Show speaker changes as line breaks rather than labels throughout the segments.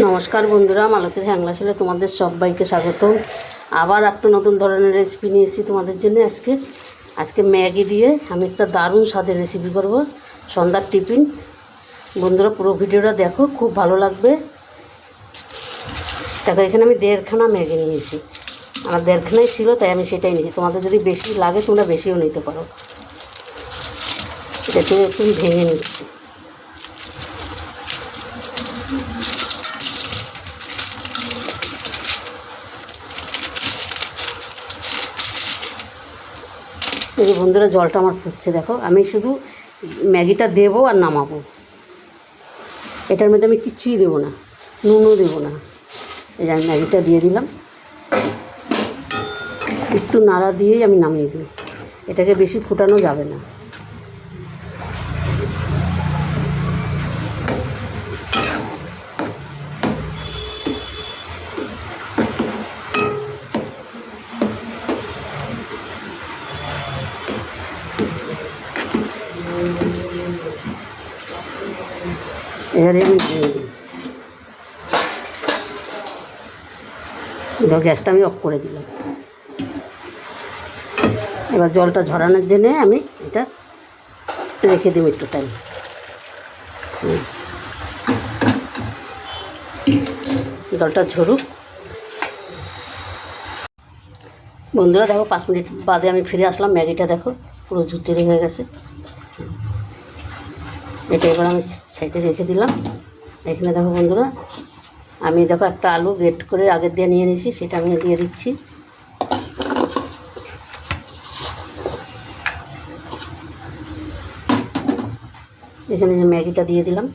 নমস্কার বন্ধুরা, মালতীর হ্যাংলাশালে তোমাদের সবাইকে স্বাগত। আবার একটা নতুন ধরনের রেসিপি নিয়ে এসেছি তোমাদের জন্য। আজকে ম্যাগি দিয়ে আমি একটা দারুণ স্বাদের রেসিপি করব, সন্ধ্যার টিফিন। বন্ধুরা পুরো ভিডিওটা দেখো, খুব ভালো লাগবে। দেখো, এখানে আমি 1.5খানা ম্যাগি নিয়েছি। আমার 1.5খানাই ছিল, তাই আমি সেটাই নিয়েছি। তোমাদের যদি বেশি লাগে তোমরা বেশিও নিতে পারো। এটাকে একটু ভেঙে নিচ্ছি। এই যে বন্ধুরা, জলটা আমার ফুটছে। দেখো, আমি শুধু ম্যাগিটা দেবো আর নামাবো। এটার মধ্যে আমি কিচ্ছুই দেবো না, নুনও দেবো না। এই যে আমি ম্যাগিটা দিয়ে দিলাম, একটু নাড়া দিয়েই আমি নামিয়ে দিই। এটাকে বেশি ফুটানো যাবে না। এবারে আমি দিয়ে দিই। গ্যাসটা আমি অফ করে দিলাম। এবার জলটা ঝরানোর জন্যে আমি এটা রেখে দিই একটু টাইম। জলটা ঝরুক। বন্ধুরা দেখো, 5 মিনিট বাদে আমি ফিরে আসলাম। ম্যাগিটা দেখো পুরো ঝুরঝুরে হয়ে গেছে। এটা এবার আমি সাইডে রেখে দিলাম। এখানে দেখো বন্ধুরা, আমি দেখো একটা আলু গ্রেট করে আগের দিয়ে নিয়ে নিয়েছি, সেটা আমি দিয়ে দিচ্ছি। এখানে যে ম্যাগিটা দিয়ে দিলাম।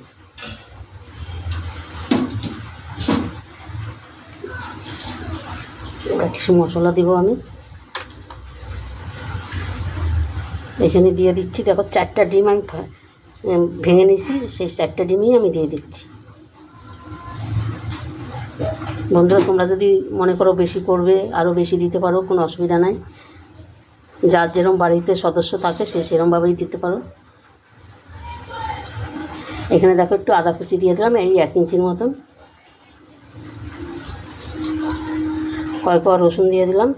এবার কিছু মশলা দিব আমি। এখানে দিয়ে দিচ্ছি, দেখো 4টা ডিম আমি ভেঙে নিয়েছি, সেই 4টা ডিমই আমি দিয়ে দিচ্ছি। বন্ধুরা তোমরা যদি মনে করো বেশি করবে, আরও বেশি দিতে পারো, কোনো অসুবিধা নাই। যার যেরকম বাড়িতে সদস্য থাকে সে সেরকমভাবেই দিতে পারো। এখানে দেখো একটু আদা কুচি দিয়ে দিলাম, এই 1 ইঞ্চির মতন। কয়েক কোয়া রসুন দিয়ে দিলাম,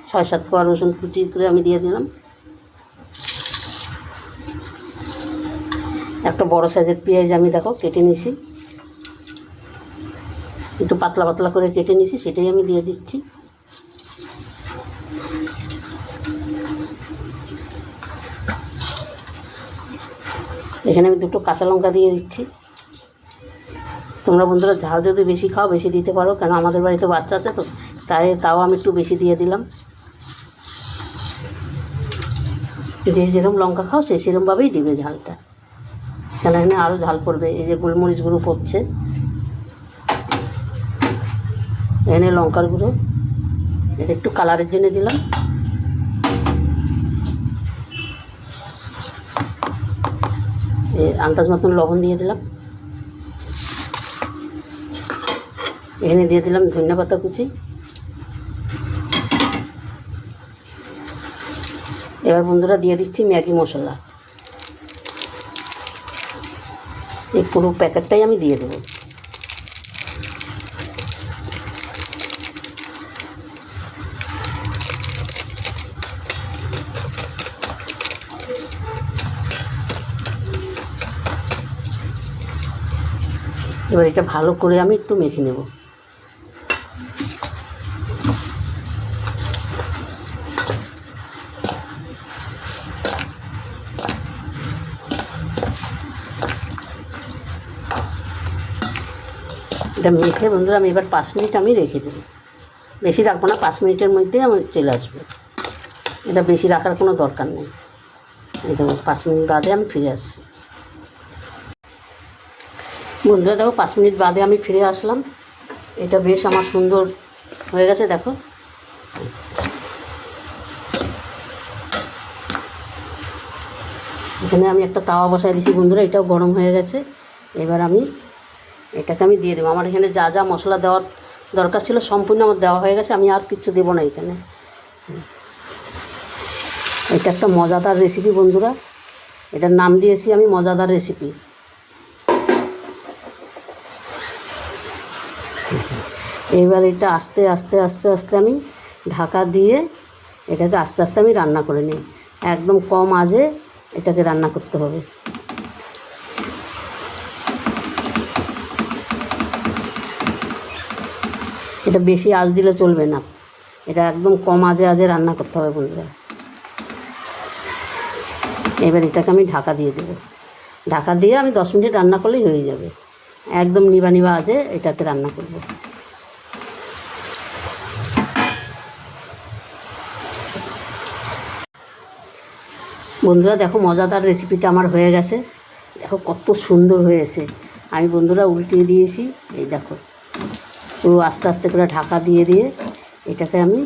6-7 কোয়া রসুন কুচি করে আমি দিয়ে দিলাম। একটা বড় সাইজের পেঁয়াজ আমি দেখো কেটে নিয়েছি, একটু পাতলা পাতলা করে কেটে নিয়েছি, সেটাই আমি দিয়ে দিচ্ছি। এখানে আমি 2টো কাঁচা লঙ্কা দিয়ে দিচ্ছি। তোমরা বন্ধুরা ঝাল যদি বেশি খাও বেশি দিতে পারো, কেন আমাদের বাড়িতে বাচ্চা আছে তো, তাও আমি একটু বেশি দিয়ে দিলাম। যে যেরকম লঙ্কা খাও সে সেরকমভাবেই দিবে ঝালটা, কেন এখানে আরও ঝাল পড়বে। এই যে গোলমরিচ গুঁড়ো পড়ছে, এখানে লঙ্কার গুঁড়ো, এটা একটু কালারের জন্য দিলাম। আন্দাজ মতন লবণ দিয়ে দিলাম। এখানে দিয়ে দিলাম ধনিয়া পাতা কুচি। এবার বন্ধুরা দিয়ে দিচ্ছি ম্যাগি মশলা। এই পুরো প্যাকেটটাই আমি দিয়ে দেবো। এবার এটা ভালো করে আমি একটু মেখে নেব। এটা মেখে বন্ধুরা আমি এবার 5 মিনিট আমি রেখে দেব। বেশি রাখবো না, 5 মিনিটের মধ্যে আমি চলে আসবো। এটা বেশি রাখার কোনো দরকার নেই। এই দেখো 5 মিনিট বাদে আমি ফিরে আসছি। বন্ধুরা দেখো 5 মিনিট বাদে আমি ফিরে আসলাম। এটা বেশ আমার সুন্দর হয়ে গেছে। দেখো এখানে আমি একটা তাওয়া বসায় দিয়েছি বন্ধুরা, এটাও গরম হয়ে গেছে। এবার এটাকে আমি দিয়ে দেবো। আমার এখানে যা যা মশলা দেওয়ার দরকার ছিল সম্পূর্ণ আমার দেওয়া হয়ে গেছে, আমি আর কিচ্ছু দেবো না এখানে। এটা একটা মজাদার রেসিপি বন্ধুরা, এটার নাম দিয়েছি আমি মজাদার রেসিপি। এবার এটা আস্তে আস্তে আস্তে আস্তে আমি ঢাকা দিয়ে এটাকে আস্তে আস্তে আমি রান্না করে নিই। একদম কম আঁচে এটাকে রান্না করতে হবে। এটা বেশি আঁচ দিলে চলবে না, এটা একদম কম আঁচে রান্না করতে হবে বন্ধুরা। এবার এটাকে আমি ঢাকা দিয়ে দেবো। ঢাকা দিয়ে আমি 10 মিনিট রান্না করলেই হয়ে যাবে। একদম নিভা নিভা আঁচে এটাকে রান্না করব। বন্ধুরা দেখো, মজাদার রেসিপিটা আমার হয়ে গেছে। দেখো কত সুন্দর হয়েছে। আমি বন্ধুরা উল্টিয়ে দিয়েছি, এই দেখো পুরো আস্তে আস্তে করে ঢাকা দিয়ে দিয়ে এটাকে আমি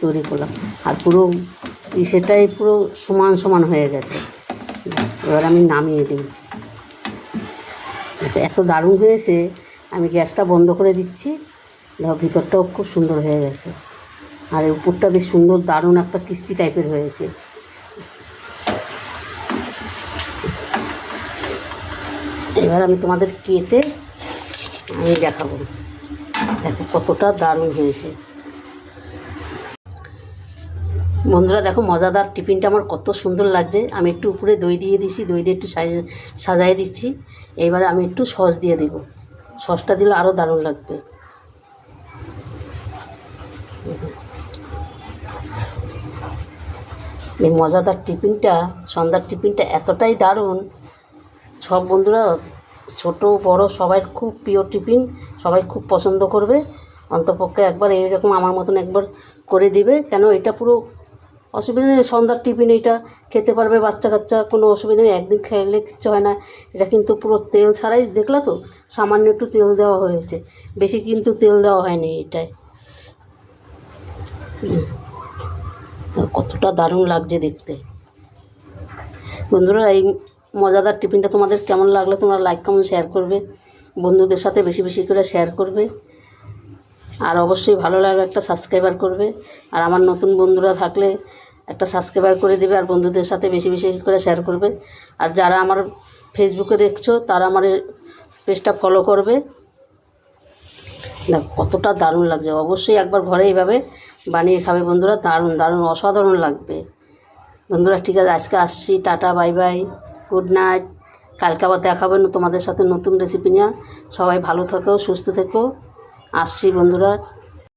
তৈরি করলাম। আর পুরো সেটাই পুরো সমান সমান হয়ে গেছে। এবার আমি নামিয়ে দিই। এত দারুণ হয়েছে, আমি গ্যাসটা বন্ধ করে দিচ্ছি। দেখো ভিতরটাও খুব সুন্দর হয়ে গেছে, আর এই উপরটা বেশ সুন্দর দারুণ একটা কিস্তি টাইপের হয়েছে। এবার আমি তোমাদের কেটে আমি দেখাবো। দেখো কতটা দারুণ হয়েছে বন্ধুরা। দেখো মজাদার টিফিনটা আমার কত সুন্দর লাগছে। আমি একটু উপরে দই দিয়ে দিচ্ছি, দই দিয়ে একটু সাজাই দিচ্ছি। এইবারে আমি একটু সস দিয়ে দেবো। সসটা দিলে আরও দারুণ লাগবে। এই মজাদার টিফিনটা, সন্ধ্যার টিফিনটা এতটাই দারুণ, সব বন্ধুরা ছোট বড় সবাই খুব প্রিয় টিফিন, সবাই খুব পছন্দ করবে। অন্তপক্ষে একবার এইরকম আমার মতন একবার করে দিবে। কেন এটা পুরো অসুবিধা নেই, সন্ধ্যার টিফিন এটা খেতে পারবে বাচ্চা কাচ্চা, কোনো অসুবিধা নেই। একদিন খেলে কিচ্ছু হয় না। এটা কিন্তু পুরো তেল ছাড়াই, দেখলা তো, সামান্য একটু তেল দেওয়া হয়েছে, বেশি কিন্তু তেল দেওয়া হয়নি এটায়। কতটা দারুণ লাগছে দেখতে বন্ধুরা। এই মজাদার টিফিনটা তোমাদের কেমন লাগলো তোমরা লাইক কমেন্ট শেয়ার করবে, বন্ধুদের সাথে বেশি বেশি করে শেয়ার করবে। আর অবশ্যই ভালো লাগলে একটা সাবস্ক্রাইবার করবে। আর আমার নতুন বন্ধুরা থাকলে একটা সাবস্ক্রাইবার করে দেবে, আর বন্ধুদের সাথে বেশি বেশি করে শেয়ার করবে। আর যারা আমার ফেসবুকে দেখছো তারা আমার পেজটা ফলো করবে। দেখ কতটা দারুণ লাগছে। অবশ্যই একবার ঘরে এইভাবে বানিয়ে খাবে বন্ধুরা, দারুণ দারুণ অসাধারণ লাগবে বন্ধুরা। ঠিক আছে, আজকে আসছি, tata, bye bye, good night. কালকে আবার দেখাবেন তোমাদের সাথে নতুন রেসিপি নিয়ে। সবাই ভালো থেকো, সুস্থ থেকো। আসছি বন্ধুরা।